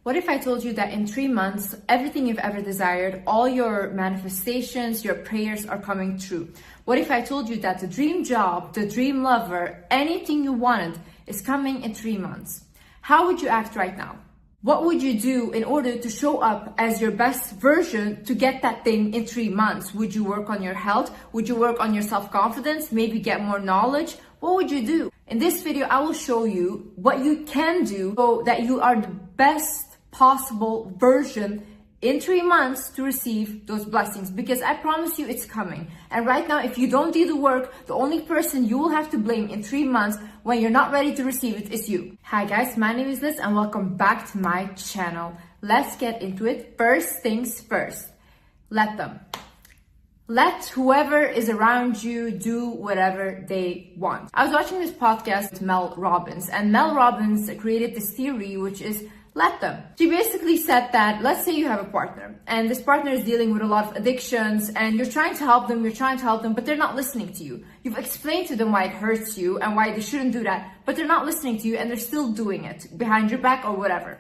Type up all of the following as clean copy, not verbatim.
What if I told you that in 3 months, everything you've ever desired, all your manifestations, your prayers are coming true? What if I told you that the dream job, the dream lover, anything you wanted is coming in 3 months? How would you act right now? What would you do in order to show up as your best version to get that thing in 3 months? Would you work on your health? Would you work on your self-confidence? Maybe get more knowledge? What would you do? In this video, I will show you what you can do so that you are the best possible version in 3 months to receive those blessings, because I promise you it's coming. And right now, if you don't do the work, the only person you will have to blame in 3 months when you're not ready to receive it is you. Hi guys, my name is Liz and welcome back to my channel. Let's get into it. First things first, let them. Let whoever is around you do whatever they want. I was watching this podcast with Mel Robbins, and Mel Robbins created this theory, which is let them. She basically said that, let's say you have a partner and this partner is dealing with a lot of addictions and you're trying to help them, but they're not listening to you. You've explained to them why it hurts you and why they shouldn't do that, but they're not listening to you and they're still doing it behind your back or whatever.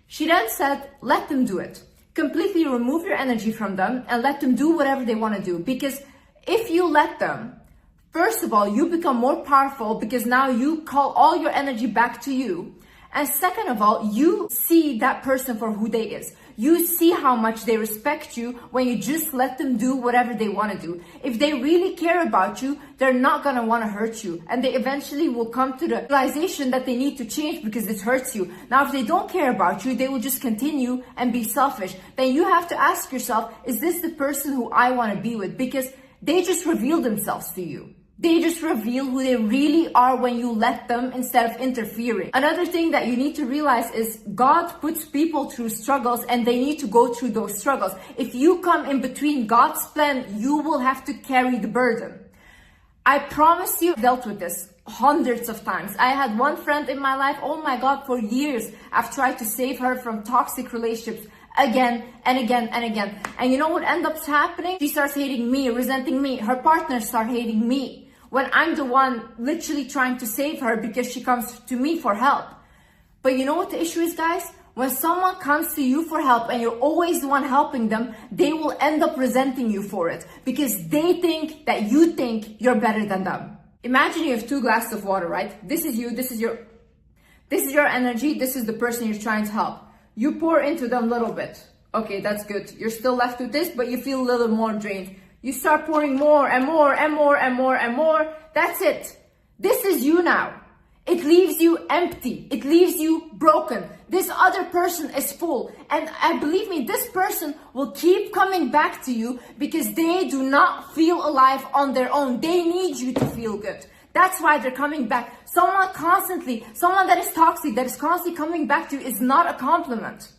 She then said, let them do it. Completely remove your energy from them and let them do whatever they want to do. Because if you let them, first of all, you become more powerful because now you call all your energy back to you. And second of all, you see that person for who they is. You see how much they respect you when you just let them do whatever they want to do. If they really care about you, they're not going to want to hurt you. And they eventually will come to the realization that they need to change because it hurts you. Now, if they don't care about you, they will just continue and be selfish. Then you have to ask yourself, is this the person who I want to be with? Because they just reveal themselves to you. They just reveal who they really are when you let them instead of interfering. Another thing that you need to realize is God puts people through struggles and they need to go through those struggles. If you come in between God's plan, you will have to carry the burden. I promise you, I've dealt with this hundreds of times. I had one friend in my life, oh my God, for years, I've tried to save her from toxic relationships again and again and again. And you know what ends up happening? She starts hating me, resenting me. Her partners start hating me, when I'm the one literally trying to save her because she comes to me for help. But you know what the issue is, guys? When someone comes to you for help and you're always the one helping them, they will end up resenting you for it because they think that you think you're better than them. Imagine you have 2 glasses of water, right? This is you, this is your energy, this is the person you're trying to help. You pour into them a little bit. Okay, that's good. You're still left with this, but you feel a little more drained. You start pouring more and more and more and more and more. That's it. This is you now. It leaves you empty. It leaves you broken. This other person is full. And believe me, this person will keep coming back to you because they do not feel alive on their own. They need you to feel good. That's why they're coming back. Someone that is toxic, that is constantly coming back to you is not a compliment.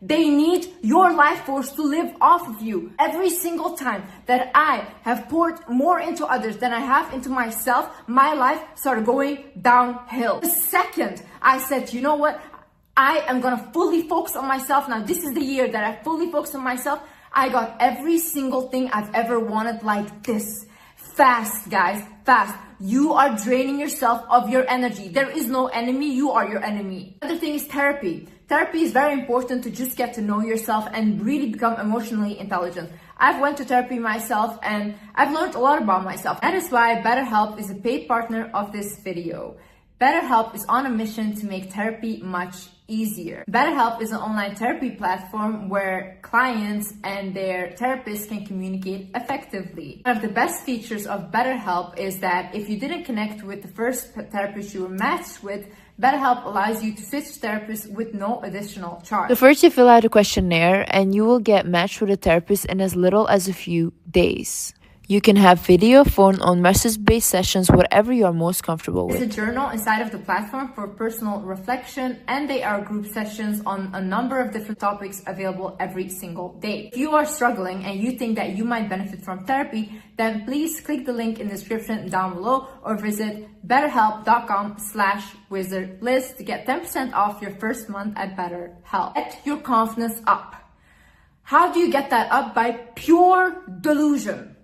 They need your life force to live off of you. Every single time that I have poured more into others than I have into myself, my life started going downhill. The second I said, you know what? I am going to fully focus on myself. Now, this is the year that I fully focused on myself. I got every single thing I've ever wanted like this. Fast, guys, fast. You are draining yourself of your energy. There is no enemy. You are your enemy. Another thing is therapy. Therapy is very important to just get to know yourself and really become emotionally intelligent. I've went to therapy myself and I've learned a lot about myself. That is why BetterHelp is a paid partner of this video. BetterHelp is on a mission to make therapy much easier. BetterHelp is an online therapy platform where clients and their therapists can communicate effectively. One of the best features of BetterHelp is that if you didn't connect with the first therapist you were matched with, BetterHelp allows you to switch therapists with no additional charge. So first you fill out a questionnaire and you will get matched with a therapist in as little as a few days. You can have video, phone, or message-based sessions, whatever you are most comfortable with. There's a journal inside of the platform for personal reflection, and they are group sessions on a number of different topics available every single day. If you are struggling and you think that you might benefit from therapy, then please click the link in the description down below or visit betterhelp.com/wizardliz to get 10% off your first month at BetterHelp. Get your confidence up. How do you get that up? By pure delusion.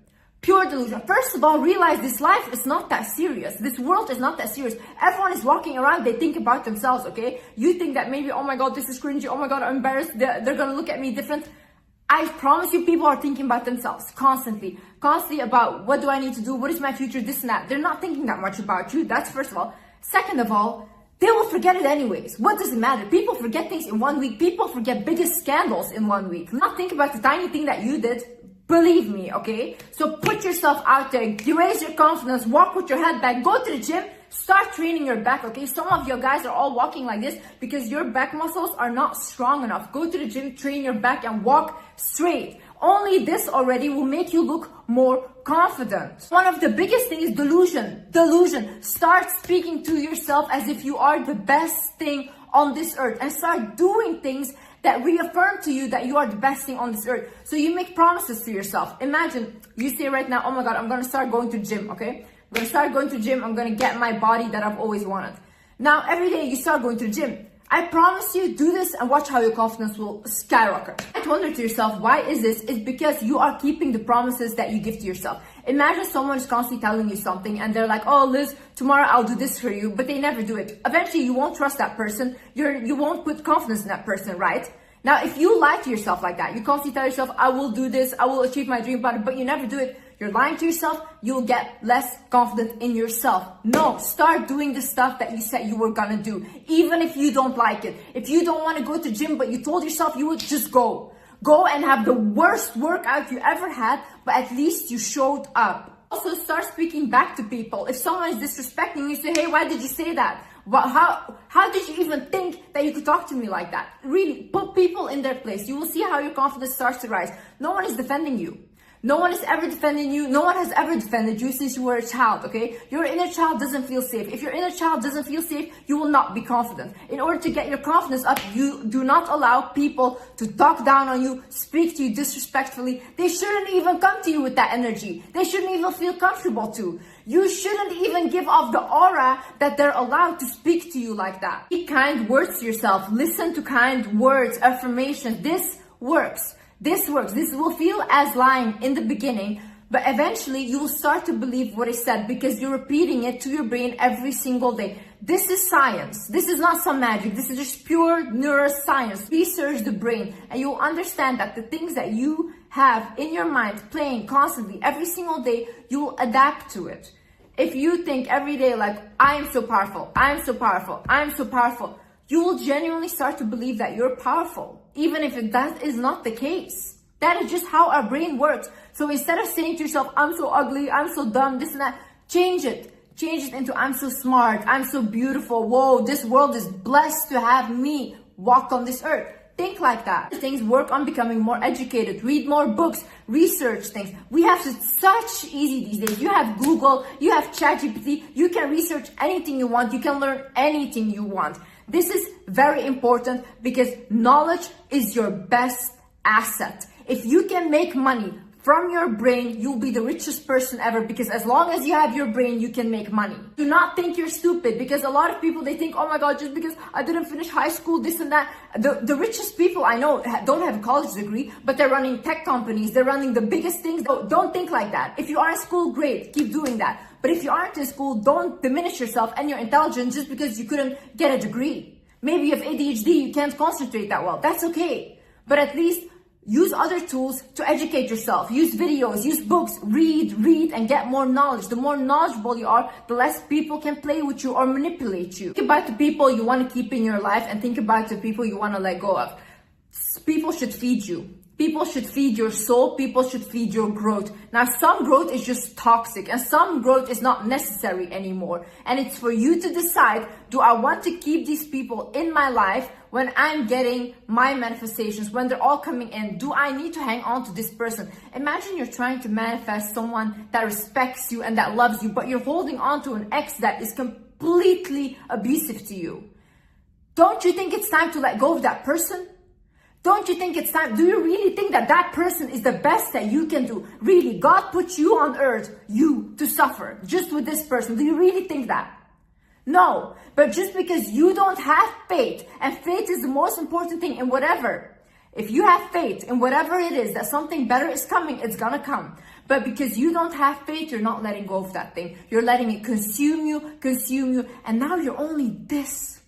Pure delusion. First of all, realize this life is not that serious. This world is not that serious. Everyone is walking around, they think about themselves, okay? You think that maybe, oh my God, this is cringy. Oh my God, I'm embarrassed. They're going to look at me different. I promise you, people are thinking about themselves constantly about what do I need to do? What is my future? This and that. They're not thinking that much about you. That's first of all. Second of all, they will forget it anyways. What does it matter? People forget things in 1 week. People forget biggest scandals in 1 week. Not think about the tiny thing that you did. Believe me, okay? So put yourself out there. Raise your confidence. Walk with your head back. Go to the gym. Start training your back, okay? Some of you guys are all walking like this because your back muscles are not strong enough. Go to the gym, train your back, and walk straight. Only this already will make you look more confident. One of the biggest things is delusion. Delusion. Start speaking to yourself as if you are the best thing on this earth, and start doing things that reaffirm to you that you are the best thing on this earth. So you make promises to yourself. Imagine you say right now, oh my God, I'm going to start going to the gym, okay? I'm going to start going to the gym. I'm going to get my body that I've always wanted. Now, every day you start going to the gym. I promise you, do this and watch how your confidence will skyrocket. I wonder to yourself, why is this? It's because you are keeping the promises that you give to yourself. Imagine someone is constantly telling you something and they're like, oh, Liz, tomorrow I'll do this for you, but they never do it. Eventually, you won't trust that person. You won't put confidence in that person, right? Now, if you lie to yourself like that, you constantly tell yourself, I will do this, I will achieve my dream body, but you never do it. You're lying to yourself, you'll get less confident in yourself. No, start doing the stuff that you said you were gonna do, even if you don't like it. If you don't want to go to the gym, but you told yourself you would, just go. Go and have the worst workout you ever had, but at least you showed up. Also, start speaking back to people. If someone is disrespecting you, say, hey, why did you say that? Well, how did you even think that you could talk to me like that? Really, put people in their place. You will see how your confidence starts to rise. No one is defending you. No one is ever defending you. No one has ever defended you since you were a child, okay? Your inner child doesn't feel safe. If your inner child doesn't feel safe, you will not be confident. In order to get your confidence up, you do not allow people to talk down on you, speak to you disrespectfully. They shouldn't even come to you with that energy. They shouldn't even feel comfortable to. You shouldn't even give off the aura that they're allowed to speak to you like that. Speak kind words to yourself. Listen to kind words, affirmations. This works. This works. This will feel as lying in the beginning, but eventually you will start to believe what I said because you're repeating it to your brain every single day. This is science. This is not some magic. This is just pure neuroscience. Research the brain and you'll understand that the things that you have in your mind playing constantly every single day, you will adapt to it. If you think every day like, I am so powerful, I am so powerful, I am so powerful, you will genuinely start to believe that you're powerful, even if that is not the case. That is just how our brain works. So instead of saying to yourself, I'm so ugly, I'm so dumb, this and that, change it. Change it into, I'm so smart, I'm so beautiful, whoa, this world is blessed to have me walk on this earth. Think like that. Things, work on becoming more educated, read more books, research things. We have such easy these days. You have Google, you have ChatGPT, you can research anything you want, you can learn anything you want. This is very important because knowledge is your best asset. If you can make money from your brain, you'll be the richest person ever because as long as you have your brain, you can make money. Do not think you're stupid because a lot of people, they think, oh my God, just because I didn't finish high school, this and that. The richest people I know don't have a college degree, but they're running tech companies. They're running the biggest things. Don't think like that. If you are in school, great, keep doing that. But if you aren't in school, don't diminish yourself and your intelligence just because you couldn't get a degree. Maybe you have ADHD, you can't concentrate that well. That's okay. But at least use other tools to educate yourself. Use videos, use books, read, and get more knowledge. The more knowledgeable you are, the less people can play with you or manipulate you. Think about the people you want to keep in your life and think about the people you want to let go of. People should feed you. People should feed your soul. People should feed your growth. Now, some growth is just toxic and some growth is not necessary anymore. And it's for you to decide, do I want to keep these people in my life when I'm getting my manifestations, when they're all coming in? Do I need to hang on to this person? Imagine you're trying to manifest someone that respects you and that loves you, but you're holding on to an ex that is completely abusive to you. Don't you think it's time to let go of that person? Don't you think it's time? Do you really think that that person is the best that you can do? Really, God put you on earth, you, to suffer just with this person. Do you really think that? No, but just because you don't have faith, and faith is the most important thing in whatever. If you have faith in whatever it is, that something better is coming, it's gonna come. But because you don't have faith, you're not letting go of that thing. You're letting it consume you, and now you're only this.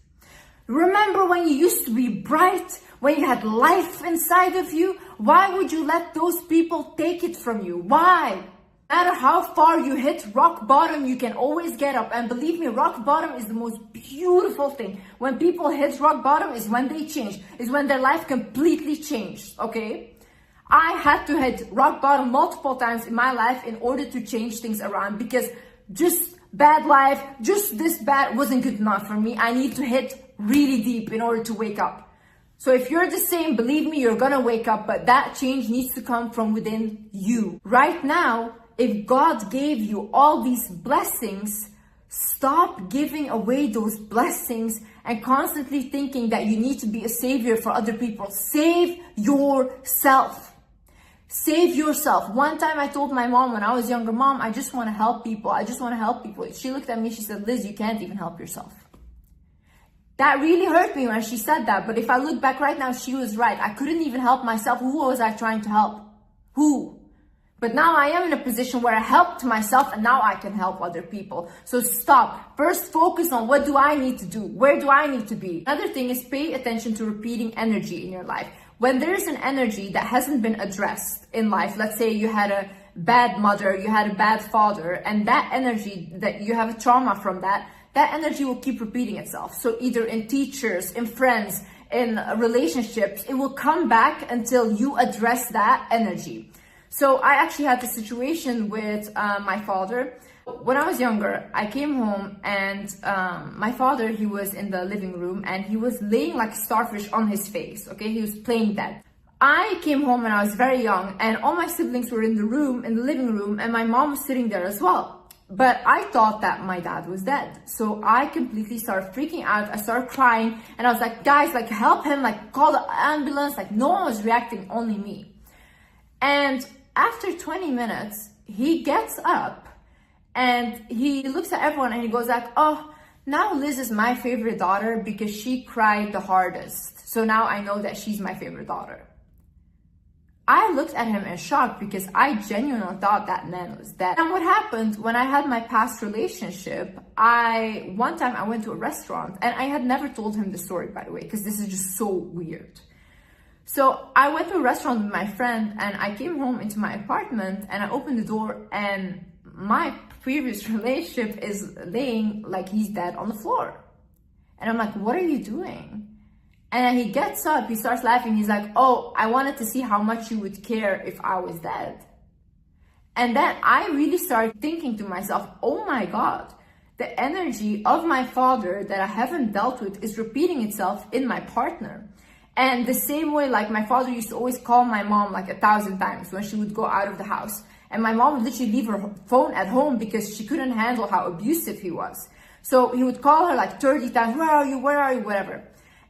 Remember when you used to be bright, when you had life inside of you? Why would you let those people take it from you? Why? No matter how far you hit rock bottom, you can always get up. And believe me, rock bottom is the most beautiful thing. When people hit rock bottom is when they change, is when their life completely changed, okay? I had to hit rock bottom multiple times in my life in order to change things around, because just bad life, just this bad wasn't good enough for me. I need to hit really deep in order to wake up. So if you're the same, believe me, you're gonna wake up, but that change needs to come from within you. Right now, if God gave you all these blessings, stop giving away those blessings and constantly thinking that you need to be a savior for other people. Save yourself. Save yourself. One time I told my mom when I was younger, Mom, I just want to help people. I just want to help people. She looked at me, she said, Liz, you can't even help yourself. That really hurt me when she said that. But if I look back right now, she was right. I couldn't even help myself. Who was I trying to help? Who? But now I am in a position where I helped myself and now I can help other people. So stop. First, focus on what do I need to do? Where do I need to be? Another thing is pay attention to repeating energy in your life. When there's an energy that hasn't been addressed in life, let's say you had a bad mother, you had a bad father, and that energy that you have a trauma from that energy will keep repeating itself. So either in teachers, in friends, in relationships, it will come back until you address that energy. So I actually had the situation with my father. When I was younger, I came home and my father, he was in the living room and he was laying like a starfish on his face, okay? He was playing dead. I came home when I was very young and all my siblings were in the room, in the living room, and my mom was sitting there as well. But I thought that my dad was dead. So I completely started freaking out. I started crying and I was like, guys, like help him, like call the ambulance. Like no one was reacting, only me. And after 20 minutes, he gets up and he looks at everyone and he goes like, oh, now Liz is my favorite daughter because she cried the hardest. So now I know that she's my favorite daughter. I looked at him in shock because I genuinely thought that man was dead. And what happened when I had my past relationship, one time I went to a restaurant and I had never told him the story, by the way, because this is just so weird. So I went to a restaurant with my friend and I came home into my apartment and I opened the door and my previous relationship is laying like he's dead on the floor. And I'm like, what are you doing? And then he gets up, he starts laughing. He's like, oh, I wanted to see how much you would care if I was dead. And then I really started thinking to myself, oh my God, the energy of my father that I haven't dealt with is repeating itself in my partner. And the same way, like my father used to always call my mom like 1,000 times when she would go out of the house. And my mom would literally leave her phone at home because she couldn't handle how abusive he was. So he would call her like 30 times, where are you, whatever.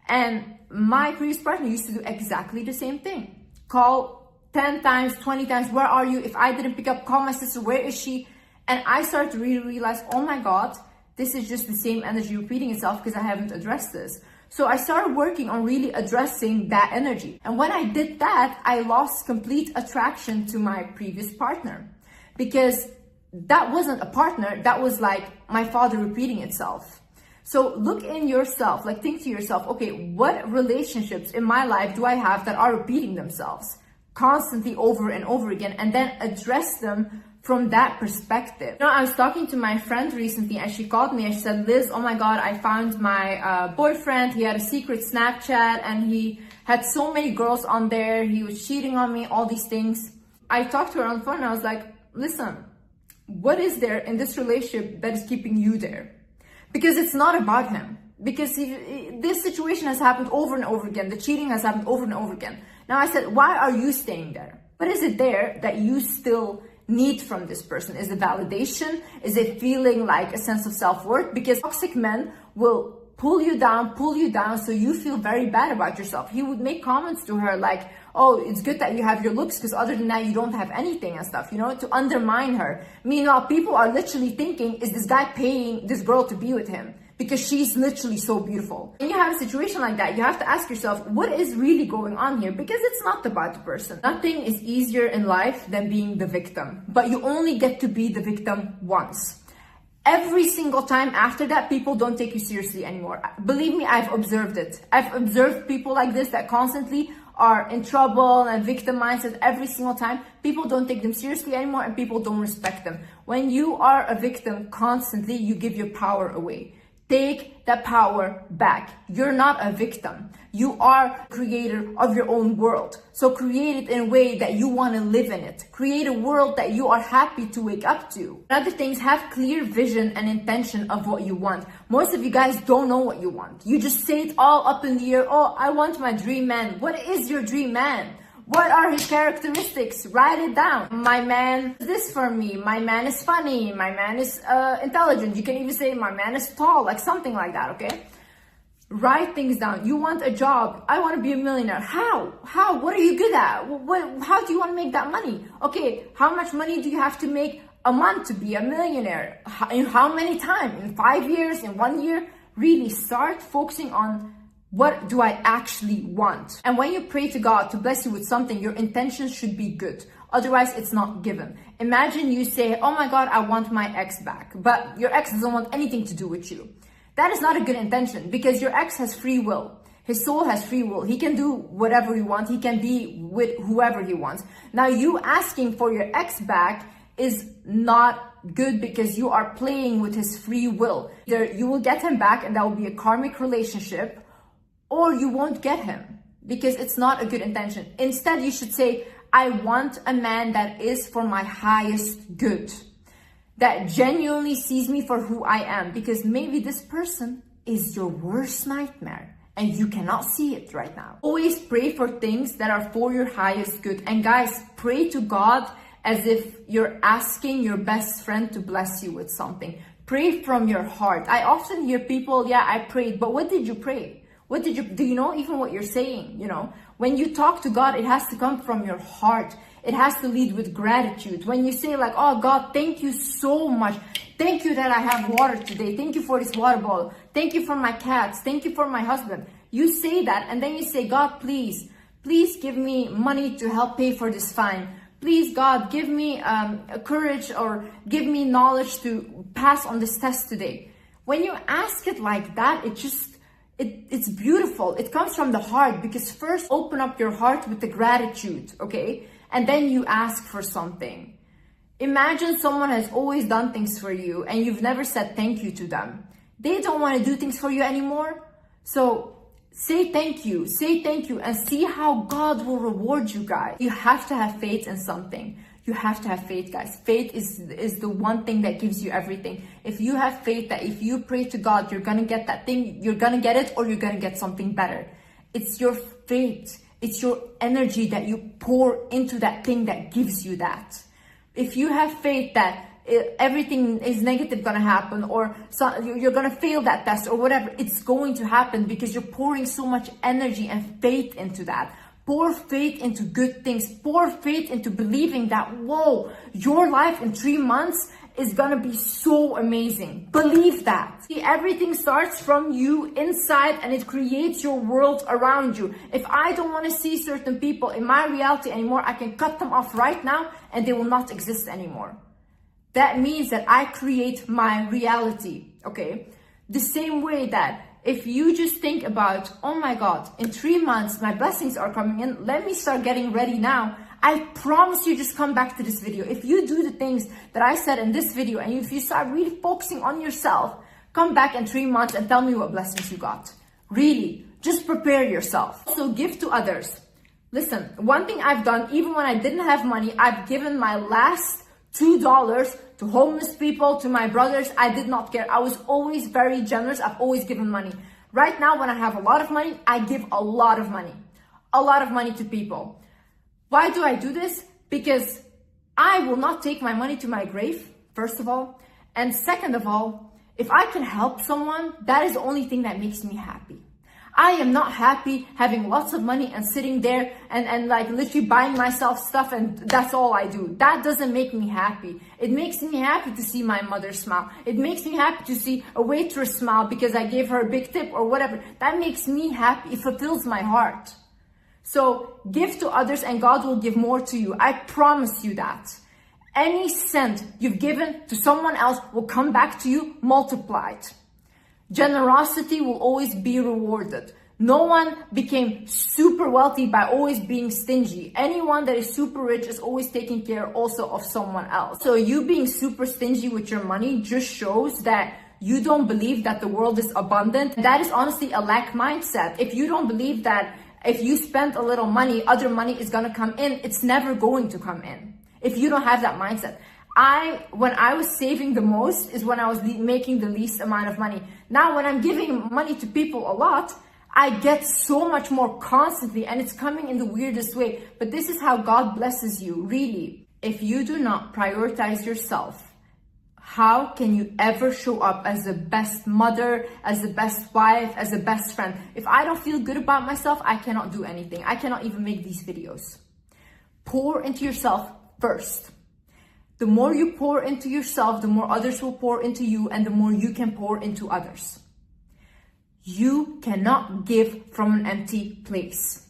And my previous partner used to do exactly the same thing. Call 10 times, 20 times, where are you? If I didn't pick up, call my sister, where is she? And I started to really realize, oh my God, this is just the same energy repeating itself because I haven't addressed this. So I started working on really addressing that energy. And when I did that, I lost complete attraction to my previous partner because that wasn't a partner. That was like my father repeating itself. So look in yourself, like think to yourself, okay, what relationships in my life do I have that are repeating themselves constantly over and over again, and then address them from that perspective. You know, I was talking to my friend recently and she called me and she said, Liz, oh my God, I found my boyfriend. He had a secret Snapchat and he had so many girls on there. He was cheating on me, all these things. I talked to her on the phone and I was like, listen, what is there in this relationship that is keeping you there? Because it's not about him. Because this situation has happened over and over again. The cheating has happened over and over again. Now I said, why are you staying there? What is it there that you still need from this person? Is it validation? Is it feeling like a sense of self-worth? Because toxic men will pull you down so you feel very bad about yourself. He would make comments to her like, oh, it's good that you have your looks because other than that you don't have anything and stuff, you know, to undermine her. Meanwhile, people are literally thinking, is this guy paying this girl to be with him? because she's literally so beautiful. When you have a situation like that, you have to ask yourself, what is really going on here? Because it's not about the person. Nothing is easier in life than being the victim, but you only get to be the victim once. Every single time after that, people don't take you seriously anymore. Believe me, I've observed it. I've observed people like this that constantly are in trouble and victim mindset every single time. People don't take them seriously anymore and people don't respect them. When you are a victim constantly, you give your power away. Take that power back. You're not a victim. You are creator of your own world. So create it in a way that you want to live in it. Create a world that you are happy to wake up to. Other things, have clear vision and intention of what you want. Most of you guys don't know what you want. You just say it all up in the air. Oh, I want my dream man. What is your dream man? What are his characteristics? Write it down. My man is this for me. My man is funny. My man is intelligent. You can even say my man is tall, like something like that, okay? Write things down. You want a job. I want to be a millionaire. How? How? What are you good at? How do you want to make that money? Okay, how much money do you have to make a month to be a millionaire? In how many times? In 5 years? In 1 year? Really start focusing on what do I actually want? And when you pray to God to bless you with something, your intentions should be good. Otherwise, it's not given. Imagine you say, oh my God, I want my ex back. But your ex doesn't want anything to do with you. That is not a good intention because your ex has free will. His soul has free will. He can do whatever he wants. He can be with whoever he wants. Now, you asking for your ex back is not good because you are playing with his free will. Either you will get him back and that will be a karmic relationship, or you won't get him because it's not a good intention. Instead, you should say, I want a man that is for my highest good, that genuinely sees me for who I am, because maybe this person is your worst nightmare and you cannot see it right now. Always pray for things that are for your highest good. And guys, pray to God as if you're asking your best friend to bless you with something. Pray from your heart. I often hear people, yeah, I prayed, but what did you pray? Do you know even what you're saying? You know, when you talk to God, it has to come from your heart. It has to lead with gratitude. When you say like, oh God, thank you so much. Thank you that I have water today. Thank you for this water bottle. Thank you for my cats. Thank you for my husband. You say that and then you say, God, please give me money to help pay for this fine. Please, God, give me courage or give me knowledge to pass on this test today. When you ask it like that, it's beautiful. It comes from the heart, because first open up your heart with the gratitude, okay? And then you ask for something. Imagine someone has always done things for you and you've never said thank you to them. They don't want to do things for you anymore. So say thank you and see how God will reward you guys. You have to have faith in something. You have to have faith, guys. Faith is the one thing that gives you everything. If you have faith that if you pray to God, you're going to get that thing, you're going to get it, or you're going to get something better. It's your faith. It's your energy that you pour into that thing that gives you that. If you have faith that everything is negative going to happen, or you're going to fail that test or whatever, it's going to happen because you're pouring so much energy and faith into that. Pour faith into good things. Pour faith into believing that, whoa, your life in 3 months is gonna be so amazing. Believe that. See, everything starts from you inside and it creates your world around you. If I don't want to see certain people in my reality anymore, I can cut them off right now and they will not exist anymore. That means that I create my reality, okay? The same way that if you just think about, oh my God, in 3 months, my blessings are coming in. Let me start getting ready now. I promise you, just come back to this video. If you do the things that I said in this video and if you start really focusing on yourself, come back in 3 months and tell me what blessings you got. Really, just prepare yourself. Also, give to others. Listen, one thing I've done, even when I didn't have money, I've given my last $2 to homeless people, to my brothers. I did not care. I was always very generous. I've always given money. Right now, when I have a lot of money, I give a lot of money to people. Why do I do this? Because I will not take my money to my grave, first of all. And second of all, if I can help someone, that is the only thing that makes me happy. I am not happy having lots of money and sitting there and like literally buying myself stuff and that's all I do. That doesn't make me happy. It makes me happy to see my mother smile. It makes me happy to see a waitress smile because I gave her a big tip or whatever. That makes me happy. It fulfills my heart. So give to others and God will give more to you. I promise you that. Any cent you've given to someone else will come back to you multiplied. Generosity will always be rewarded. No one became super wealthy by always being stingy. Anyone that is super rich is always taking care also of someone else. So you being super stingy with your money just shows that you don't believe that the world is abundant. That is honestly a lack mindset. If you don't believe that if you spend a little money, other money is gonna come in, it's never going to come in. If you don't have that mindset. When I was saving the most is when I was making the least amount of money. Now, when I'm giving money to people a lot, I get so much more constantly and it's coming in the weirdest way. But this is how God blesses you, really. If you do not prioritize yourself, how can you ever show up as the best mother, as the best wife, as the best friend? If I don't feel good about myself, I cannot do anything. I cannot even make these videos. Pour into yourself first. The more you pour into yourself, the more others will pour into you and the more you can pour into others. You cannot give from an empty place.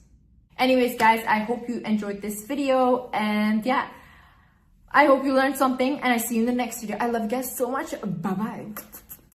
Anyways, guys, I hope you enjoyed this video and yeah, I hope you learned something and I see you in the next video. I love you guys so much. Bye-bye.